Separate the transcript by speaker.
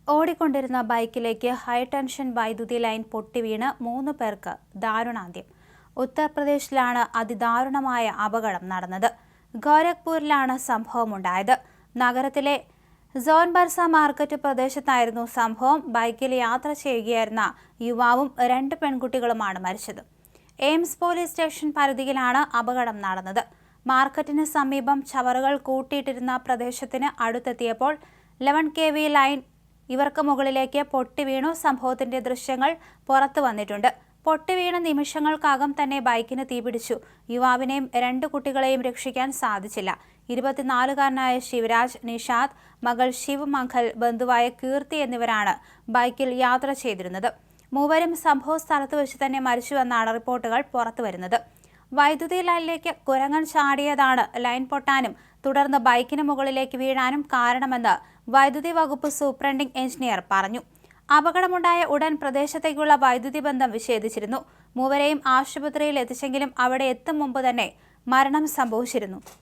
Speaker 1: ഓടിക്കൊണ്ടിരുന്ന ബൈക്കിലേക്ക് ഹൈടെൻഷൻ വൈദ്യുതി ലൈൻ പൊട്ടിവീണ് 3 പേർക്ക് ദാരുണാന്ത്യം. ഉത്തർപ്രദേശിലാണ് അതിദാരുണമായ അപകടം നടന്നത്. ഗോരഖ്പൂരിലാണ് സംഭവമുണ്ടായത്. നഗരത്തിലെ സോൻബർസ മാർക്കറ്റ് പ്രദേശത്തായിരുന്നു സംഭവം. ബൈക്കിൽ യാത്ര ചെയ്യുകയായിരുന്ന യുവാവും 2 പെൺകുട്ടികളുമാണ് മരിച്ചത്. എയിംസ് പോലീസ് സ്റ്റേഷൻ പരിധിയിലാണ് അപകടം നടന്നത്. മാർക്കറ്റിന് സമീപം ചവറുകൾ കൂട്ടിയിട്ടിരുന്ന പ്രദേശത്തിന് അടുത്തെത്തിയപ്പോൾ 11 kV ലൈൻ ഇവർക്ക് മുകളിലേക്ക് പൊട്ടിവീണു. സംഭവത്തിന്റെ ദൃശ്യങ്ങൾ പുറത്തു വന്നിട്ടുണ്ട്. പൊട്ടിവീണ നിമിഷങ്ങൾക്കകം തന്നെ ബൈക്കിന് തീപിടിച്ചു. യുവാവിനെയും 2 കുട്ടികളെയും രക്ഷിക്കാൻ സാധിച്ചില്ല. 24-കാരനായ ശിവരാജ്, നിഷാദ്, മകൾ ശിവമംഗൽ, ബന്ധുവായ കീർത്തി എന്നിവരാണ് ബൈക്കിൽ യാത്ര ചെയ്തിരുന്നത്. മൂവരും സംഭവ സ്ഥലത്ത് വെച്ച് തന്നെ മരിച്ചുവെന്നാണ് റിപ്പോർട്ടുകൾ പുറത്തുവരുന്നത്. വൈദ്യുതി ലൈനിലേക്ക് കുരങ്ങൻ ചാടിയതാണ് ലൈൻ പൊട്ടാനും തുടർന്ന് ബൈക്കിന് മുകളിലേക്ക് വീഴാനും കാരണമെന്ന് വൈദ്യുതി വകുപ്പ് സൂപ്രണ്ടിംഗ് എഞ്ചിനീയർ പറഞ്ഞു. അപകടമുണ്ടായ ഉടൻ പ്രദേശത്തേക്കുള്ള വൈദ്യുതി ബന്ധം വിച്ഛേദിച്ചിരുന്നു. മൂവരെയും ആശുപത്രിയിൽ എത്തിച്ചെങ്കിലും അവിടെ എത്തും മുമ്പ് തന്നെ മരണം സംഭവിച്ചിരുന്നു.